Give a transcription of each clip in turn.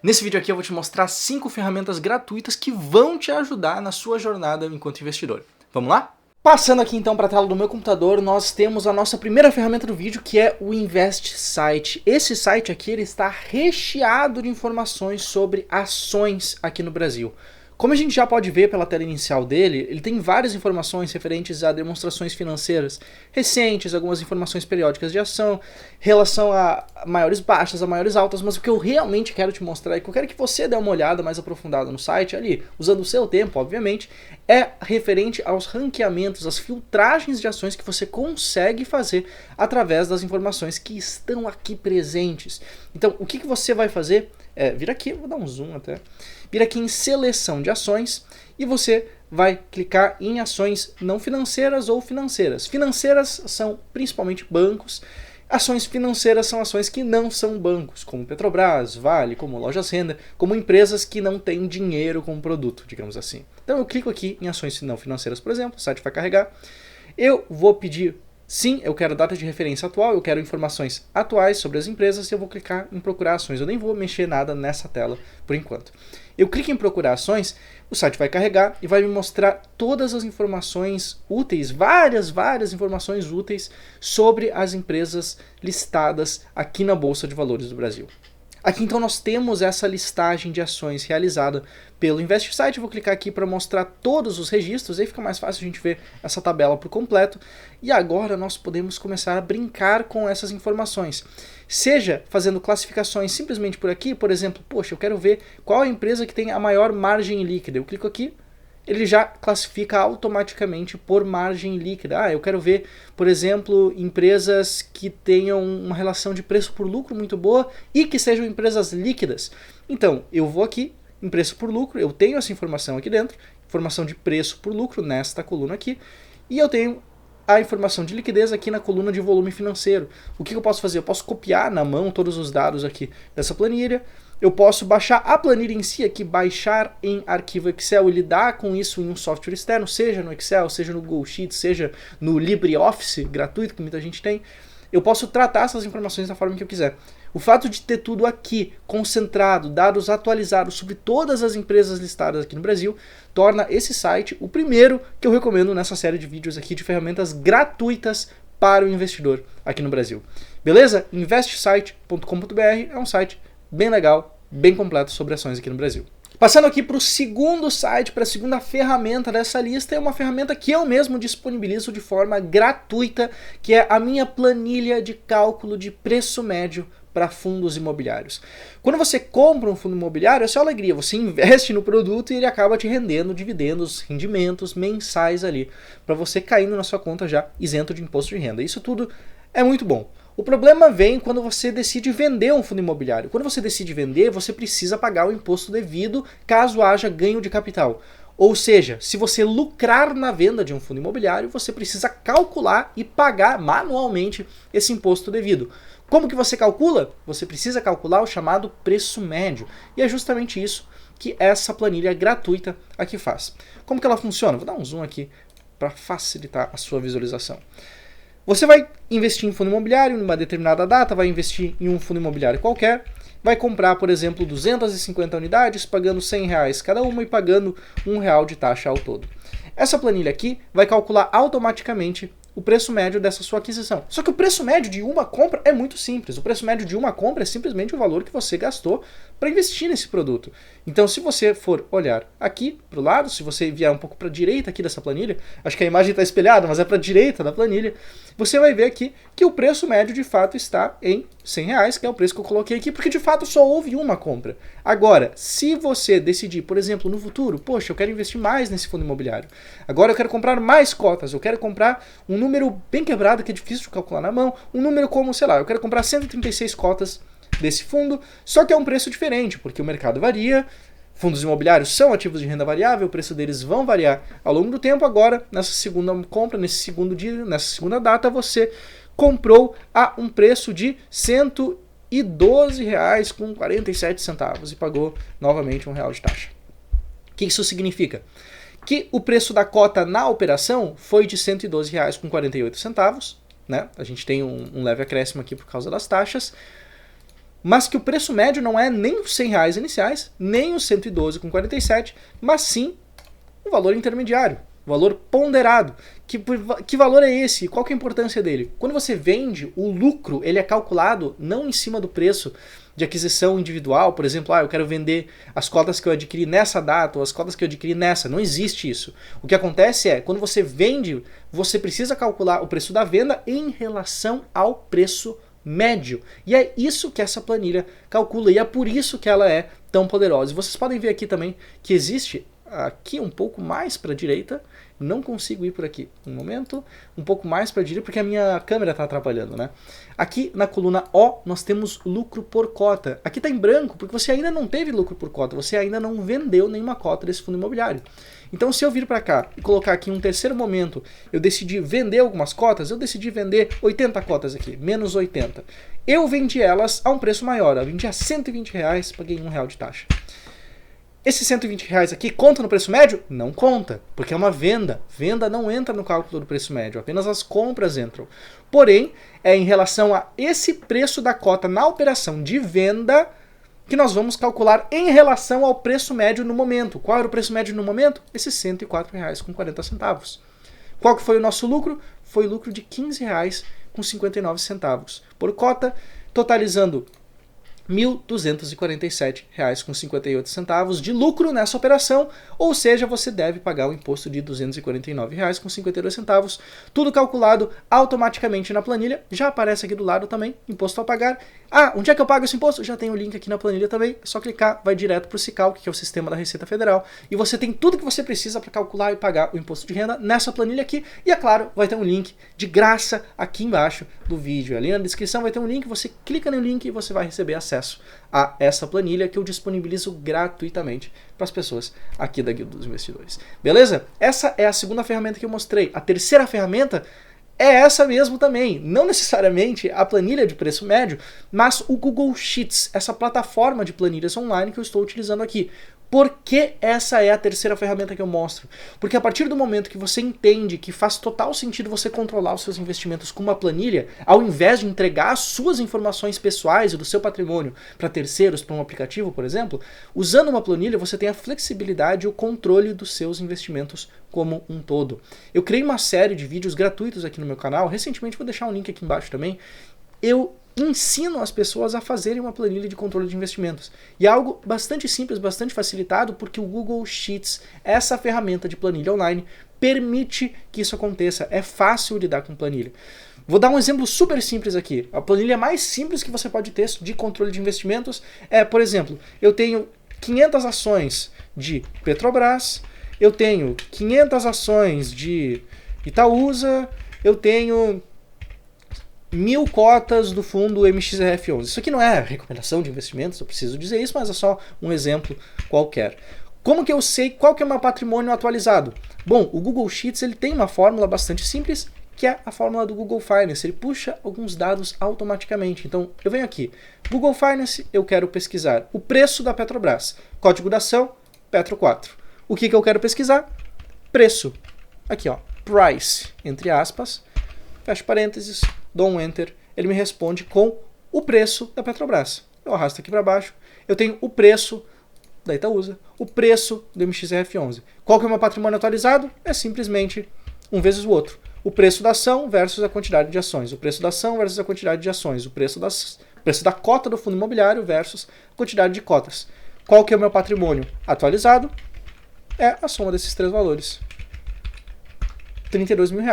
Nesse vídeo aqui eu vou te mostrar 5 ferramentas gratuitas que vão te ajudar na sua jornada enquanto investidor. Vamos lá? Passando aqui então para a tela do meu computador, nós temos a nossa primeira ferramenta do vídeo, que é o Invest Site. Esse site aqui ele está recheado de informações sobre ações aqui no Brasil. Como a gente já pode ver pela tela inicial dele, ele tem várias informações referentes a demonstrações financeiras recentes, algumas informações periódicas de ação, relação a maiores baixas, a maiores altas, mas o que eu realmente quero te mostrar e que eu quero que você dê uma olhada mais aprofundada no site, ali, usando o seu tempo, obviamente, é referente aos ranqueamentos, às filtragens de ações que você consegue fazer através das informações que estão aqui presentes. Então, o que você vai fazer? Vira aqui, vou dar um zoom até. Vira aqui em seleção de ações e você vai clicar em ações não financeiras ou financeiras. Financeiras são principalmente bancos. Ações financeiras são ações que não são bancos, como Petrobras, Vale, como Lojas Renda, como empresas que não têm dinheiro como produto, digamos assim. Então eu clico aqui em ações não financeiras, por exemplo, o site vai carregar. Eu vou pedir sim, eu quero data de referência atual, eu quero informações atuais sobre as empresas e eu vou clicar em procurar ações. Eu nem vou mexer nada nessa tela por enquanto. Eu clico em procurar ações, o site vai carregar e vai me mostrar todas as informações úteis, várias informações úteis sobre as empresas listadas aqui na Bolsa de Valores do Brasil. Aqui então nós temos essa listagem de ações realizada pelo Invest Site. Eu vou clicar aqui para mostrar todos os registros, aí fica mais fácil a gente ver essa tabela por completo. E agora nós podemos começar a brincar com essas informações. Seja fazendo classificações simplesmente por aqui, por exemplo, poxa, eu quero ver qual é a empresa que tem a maior margem líquida. Eu clico aqui, ele já classifica automaticamente por margem líquida. Eu quero ver, por exemplo, empresas que tenham uma relação de preço por lucro muito boa e que sejam empresas líquidas. Então, eu vou aqui em preço por lucro, eu tenho essa informação aqui dentro, informação de preço por lucro nesta coluna aqui, e eu tenho a informação de liquidez aqui na coluna de volume financeiro. O que eu posso fazer? Eu posso copiar na mão todos os dados aqui dessa planilha. Eu posso baixar a planilha em si aqui, baixar em arquivo Excel e lidar com isso em um software externo, seja no Excel, seja no Google Sheets, seja no LibreOffice gratuito, que muita gente tem. Eu posso tratar essas informações da forma que eu quiser. O fato de ter tudo aqui, concentrado, dados atualizados sobre todas as empresas listadas aqui no Brasil, torna esse site o primeiro que eu recomendo nessa série de vídeos aqui de ferramentas gratuitas para o investidor aqui no Brasil. Beleza? investsite.com.br é um site bem legal, bem completo sobre ações aqui no Brasil. Passando aqui para o segundo site, para a segunda ferramenta dessa lista, é uma ferramenta que eu mesmo disponibilizo de forma gratuita, que é a minha planilha de cálculo de preço médio para fundos imobiliários. Quando você compra um fundo imobiliário, é só alegria, você investe no produto e ele acaba te rendendo dividendos, rendimentos mensais ali, para você caindo na sua conta já isento de imposto de renda. Isso tudo é muito bom. O problema vem quando você decide vender um fundo imobiliário. Quando você decide vender, você precisa pagar o imposto devido caso haja ganho de capital. Ou seja, se você lucrar na venda de um fundo imobiliário, você precisa calcular e pagar manualmente esse imposto devido. Como que você calcula? Você precisa calcular o chamado preço médio. E é justamente isso que essa planilha gratuita aqui faz. Como que ela funciona? Vou dar um zoom aqui para facilitar a sua visualização. Você vai investir em fundo imobiliário em uma determinada data, vai investir em um fundo imobiliário qualquer, vai comprar, por exemplo, 250 unidades, pagando R$100 cada uma e pagando R$1 de taxa ao todo. Essa planilha aqui vai calcular automaticamente o preço médio dessa sua aquisição. Só que o preço médio de uma compra é muito simples. O preço médio de uma compra é simplesmente o valor que você gastou para investir nesse produto. Então, se você for olhar aqui para o lado, se você vier um pouco para a direita aqui dessa planilha, acho que a imagem está espelhada, mas é para a direita da planilha, você vai ver aqui que o preço médio de fato está em R$100, que é o preço que eu coloquei aqui, porque de fato só houve uma compra. Agora, se você decidir, por exemplo, no futuro, poxa, eu quero investir mais nesse fundo imobiliário, agora eu quero comprar mais cotas, eu quero comprar um número bem quebrado, que é difícil de calcular na mão, um número como, sei lá, eu quero comprar 136 cotas desse fundo, só que é um preço diferente, porque o mercado varia, fundos imobiliários são ativos de renda variável, o preço deles vão variar ao longo do tempo. Agora, nessa segunda compra, nesse segundo dia, nessa segunda data, você comprou a um preço de R$112,47 e pagou novamente R$1 de taxa. O que isso significa? Que o preço da cota na operação foi de R$112,48, né? A gente tem um leve acréscimo aqui por causa das taxas. mas que o preço médio não é nem os R$100 iniciais, nem os 112,47, mas sim um valor intermediário, um valor ponderado. Que valor é esse? Qual que é a importância dele? Quando você vende, o lucro ele é calculado não em cima do preço de aquisição individual, por exemplo, eu quero vender as cotas que eu adquiri nessa data ou as cotas que eu adquiri nessa. Não existe isso. O que acontece é, quando você vende, você precisa calcular o preço da venda em relação ao preço médio. E é isso que essa planilha calcula e é por isso que ela é tão poderosa. E vocês podem ver aqui também que existe aqui um pouco mais para a direita, não consigo ir por aqui, um momento, um pouco mais para a direita porque a minha câmera está atrapalhando, né? Aqui na coluna O nós temos lucro por cota. Aqui está em branco porque você ainda não teve lucro por cota, você ainda não vendeu nenhuma cota desse fundo imobiliário. Então se eu vir para cá e colocar aqui um terceiro momento, eu decidi vender algumas cotas, eu decidi vender 80 cotas aqui, menos 80. Eu vendi elas a um preço maior, eu vendi a R$120, paguei R$1 de taxa. Esses R$120 aqui conta no preço médio? Não conta, porque é uma venda. Venda não entra no cálculo do preço médio, apenas as compras entram. Porém, é em relação a esse preço da cota na operação de venda que nós vamos calcular em relação ao preço médio no momento. Qual era o preço médio no momento? Esses R$104,40. Qual que foi o nosso lucro? Foi lucro de R$15,59 por cota, totalizando R$1.247,58 de lucro nessa operação, ou seja, você deve pagar o imposto de R$249,52, tudo calculado automaticamente na planilha, já aparece aqui do lado também, imposto a pagar. Onde é que eu pago esse imposto? Já tem o link aqui na planilha também, é só clicar, vai direto para o Sicalc, que é o sistema da Receita Federal, e você tem tudo que você precisa para calcular e pagar o imposto de renda nessa planilha aqui, e é claro, vai ter um link de graça aqui embaixo do vídeo, ali na descrição vai ter um link, você clica no link e você vai receber acesso a essa planilha que eu disponibilizo gratuitamente para as pessoas aqui da Guilda dos Investidores. Beleza? Essa é a segunda ferramenta que eu mostrei. A terceira ferramenta é essa mesmo também. Não necessariamente a planilha de preço médio, mas o Google Sheets, essa plataforma de planilhas online que eu estou utilizando aqui. Por que essa é a terceira ferramenta que eu mostro? Porque a partir do momento que você entende que faz total sentido você controlar os seus investimentos com uma planilha, ao invés de entregar as suas informações pessoais e do seu patrimônio para terceiros, para um aplicativo, por exemplo, usando uma planilha você tem a flexibilidade e o controle dos seus investimentos como um todo. Eu criei uma série de vídeos gratuitos aqui no meu canal, recentemente vou deixar um link aqui embaixo também. Eu ensino as pessoas a fazerem uma planilha de controle de investimentos. E é algo bastante simples, bastante facilitado, porque o Google Sheets, essa ferramenta de planilha online, permite que isso aconteça. É fácil lidar com planilha. Vou dar um exemplo super simples aqui. A planilha mais simples que você pode ter de controle de investimentos é, por exemplo, eu tenho 500 ações de Petrobras, eu tenho 500 ações de Itaúsa, eu tenho 1000 cotas do fundo MXRF11. Isso aqui não é recomendação de investimentos, eu preciso dizer isso, mas é só um exemplo qualquer. Como que eu sei qual que é o meu patrimônio atualizado? Bom, o Google Sheets ele tem uma fórmula bastante simples, que é a fórmula do Google Finance. Ele puxa alguns dados automaticamente. Então, eu venho aqui, Google Finance, eu quero pesquisar o preço da Petrobras. Código da ação, Petro 4. O que eu quero pesquisar? Preço. Aqui, ó, price, entre aspas, fecho parênteses, dou um enter, ele me responde com o preço da Petrobras. Eu arrasto aqui para baixo, eu tenho o preço da Itaúsa, o preço do MXRF11. Qual que é o meu patrimônio atualizado? É simplesmente um vezes o outro. O preço da ação versus a quantidade de ações. O preço da ação versus a quantidade de ações. O preço da cota do fundo imobiliário versus a quantidade de cotas. Qual que é o meu patrimônio atualizado? É a soma desses três valores. R$32 mil,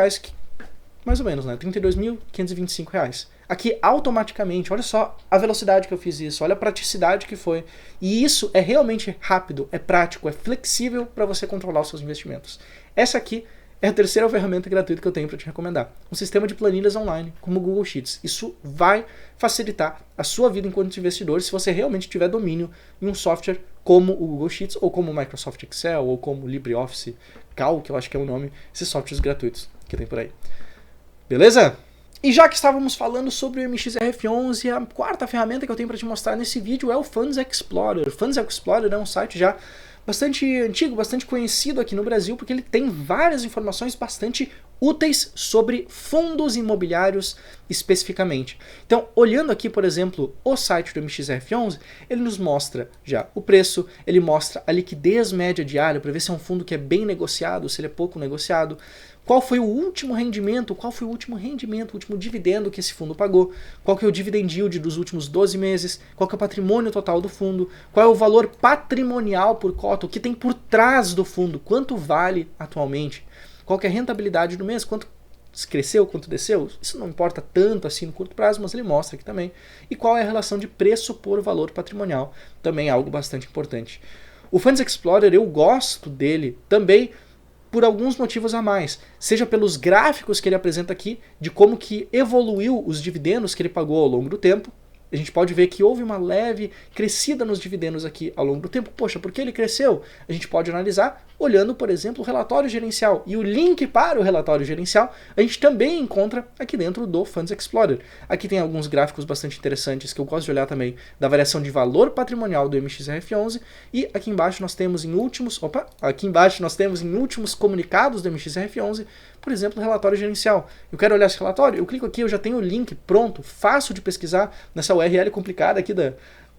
mais ou menos, né? R$32.525. Aqui, automaticamente, olha só a velocidade que eu fiz isso, olha a praticidade que foi. E isso é realmente rápido, é prático, é flexível para você controlar os seus investimentos. Essa aqui é a terceira ferramenta gratuita que eu tenho para te recomendar. Um sistema de planilhas online, como o Google Sheets. Isso vai facilitar a sua vida enquanto investidor se você realmente tiver domínio em um software como o Google Sheets, ou como o Microsoft Excel, ou como o LibreOffice Calc, que eu acho que é o nome, esses softwares gratuitos que tem por aí. Beleza? E já que estávamos falando sobre o MXRF11, a quarta ferramenta que eu tenho para te mostrar nesse vídeo é o Funds Explorer. O Funds Explorer é um site já bastante antigo, bastante conhecido aqui no Brasil, porque ele tem várias informações bastante úteis sobre fundos imobiliários especificamente. Então, olhando aqui, por exemplo, o site do MXRF11, ele nos mostra já o preço, ele mostra a liquidez média diária para ver se é um fundo que é bem negociado, se ele é pouco negociado, qual foi o último rendimento, o último dividendo que esse fundo pagou, qual que é o dividend yield dos últimos 12 meses, qual que é o patrimônio total do fundo, qual é o valor patrimonial por cota, o que tem por trás do fundo, quanto vale atualmente, qual que é a rentabilidade do mês, quanto cresceu, quanto desceu, isso não importa tanto assim no curto prazo, mas ele mostra aqui também, e qual é a relação de preço por valor patrimonial, também é algo bastante importante. O Funds Explorer, eu gosto dele também por alguns motivos a mais, seja pelos gráficos que ele apresenta aqui, de como que evoluiu os dividendos que ele pagou ao longo do tempo. A gente pode ver que houve uma leve crescida nos dividendos aqui ao longo do tempo. Poxa, por que ele cresceu? A gente pode analisar olhando, por exemplo, o relatório gerencial. E o link para o relatório gerencial a gente também encontra aqui dentro do Funds Explorer. Aqui tem alguns gráficos bastante interessantes que eu gosto de olhar também da variação de valor patrimonial do MXRF11. E aqui embaixo nós temos em últimos comunicados do MXRF11, por exemplo, o relatório gerencial. Eu quero olhar esse relatório, eu clico aqui, eu já tenho o link pronto, fácil de pesquisar nessa URL complicada aqui do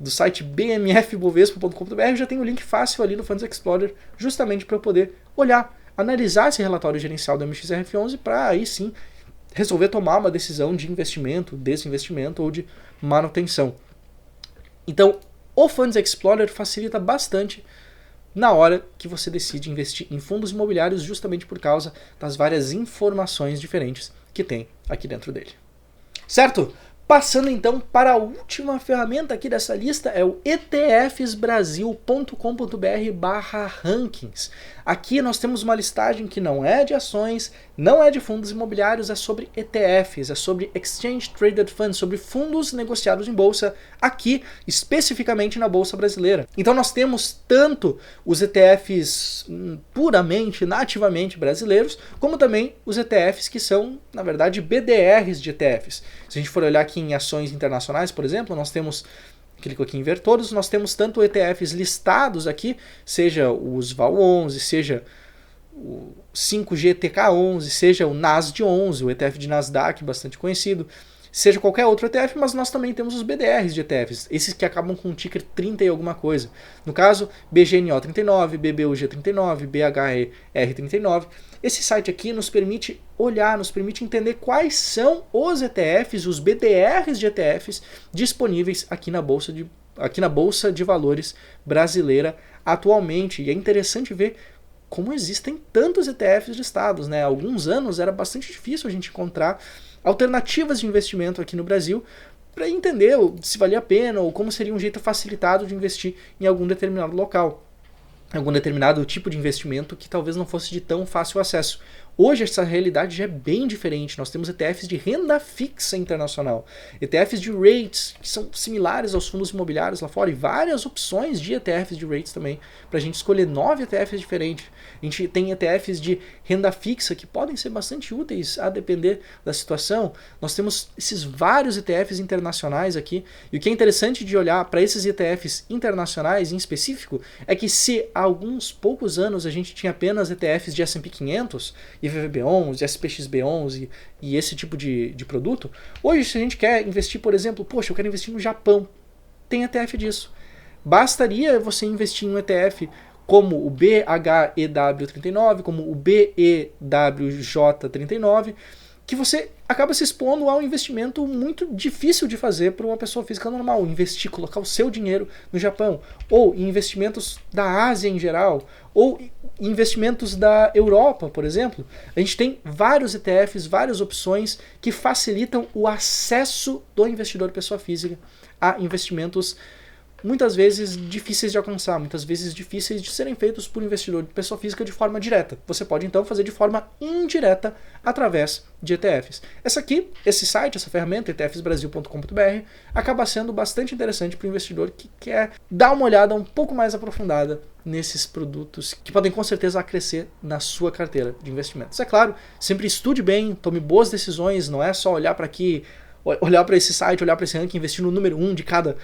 site bmfbovespa.com.br, já tem o link fácil ali no Funds Explorer, justamente para eu poder olhar, analisar esse relatório gerencial do MXRF11 para aí sim resolver tomar uma decisão de investimento, desinvestimento ou de manutenção. Então, o Funds Explorer facilita bastante na hora que você decide investir em fundos imobiliários, justamente por causa das várias informações diferentes que tem aqui dentro dele. Certo? Passando então para a última ferramenta aqui dessa lista, é o etfsbrasil.com.br/rankings. Aqui nós temos uma listagem que não é de ações, não é de fundos imobiliários, é sobre ETFs, é sobre Exchange Traded Funds, sobre fundos negociados em bolsa, aqui especificamente na Bolsa Brasileira. Então nós temos tanto os ETFs puramente, nativamente brasileiros, como também os ETFs que são, na verdade, BDRs de ETFs. Se a gente for olhar aqui em ações internacionais, por exemplo, nós temos, clico aqui em ver todos, nós temos tanto ETFs listados aqui, seja os VAL11, seja o 5GTK11, seja o NASD11, o ETF de Nasdaq, bastante conhecido, seja qualquer outro ETF, mas nós também temos os BDRs de ETFs, esses que acabam com o ticker 30 e alguma coisa. No caso, BGNO39, BBUG39, BHR39. Esse site aqui nos permite olhar, nos permite entender quais são os ETFs, os BDRs de ETFs disponíveis aqui na Bolsa de Valores brasileira atualmente. E é interessante ver como existem tantos ETFs listados, né? Há alguns anos era bastante difícil a gente encontrar alternativas de investimento aqui no Brasil para entender se valia a pena ou como seria um jeito facilitado de investir em algum determinado local, algum determinado tipo de investimento que talvez não fosse de tão fácil acesso. Hoje essa realidade já é bem diferente, nós temos ETFs de renda fixa internacional, ETFs de rates, que são similares aos fundos imobiliários lá fora, e várias opções de ETFs de rates também, para a gente escolher 9 ETFs diferentes. A gente tem ETFs de renda fixa que podem ser bastante úteis a depender da situação. Nós temos esses vários ETFs internacionais aqui, e o que é interessante de olhar para esses ETFs internacionais em específico é que se há alguns poucos anos a gente tinha apenas ETFs de S&P 500, IVVB11, SPXB11 e esse tipo de produto, hoje se a gente quer investir, por exemplo, poxa, eu quero investir no Japão, tem ETF disso. Bastaria você investir em um ETF como o BHEW39, como o BEWJ39, que você acaba se expondo a um investimento muito difícil de fazer para uma pessoa física normal, investir, colocar o seu dinheiro no Japão, ou em investimentos da Ásia em geral, ou investimentos da Europa, por exemplo. A gente tem vários ETFs, várias opções que facilitam o acesso do investidor pessoa física a investimentos muitas vezes difíceis de alcançar, muitas vezes difíceis de serem feitos por investidor de pessoa física de forma direta. Você pode então fazer de forma indireta através de ETFs. Esse site, essa ferramenta, etfsbrasil.com.br, acaba sendo bastante interessante para o investidor que quer dar uma olhada um pouco mais aprofundada nesses produtos que podem com certeza crescer na sua carteira de investimentos. É claro, sempre estude bem, tome boas decisões, não é só olhar para aqui, olhar para esse site, olhar para esse ranking, investir no número 1 de cada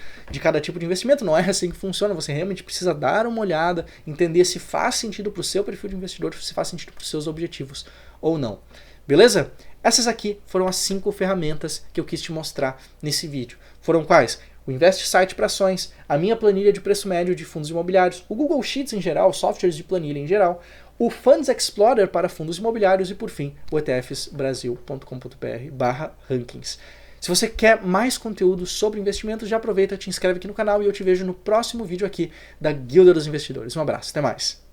tipo de investimento. Não é assim que funciona. Você realmente precisa dar uma olhada, entender se faz sentido para o seu perfil de investidor, se faz sentido para os seus objetivos ou não. Beleza? Essas aqui foram as 5 ferramentas que eu quis te mostrar nesse vídeo. Foram quais? O Invest Site para ações, a minha planilha de preço médio de fundos imobiliários, o Google Sheets em geral, softwares de planilha em geral, o Funds Explorer para fundos imobiliários e, por fim, o etfsbrasil.com.br/rankings. Se você quer mais conteúdo sobre investimentos, já aproveita, te inscreve aqui no canal e eu te vejo no próximo vídeo aqui da Guilda dos Investidores. Um abraço, até mais!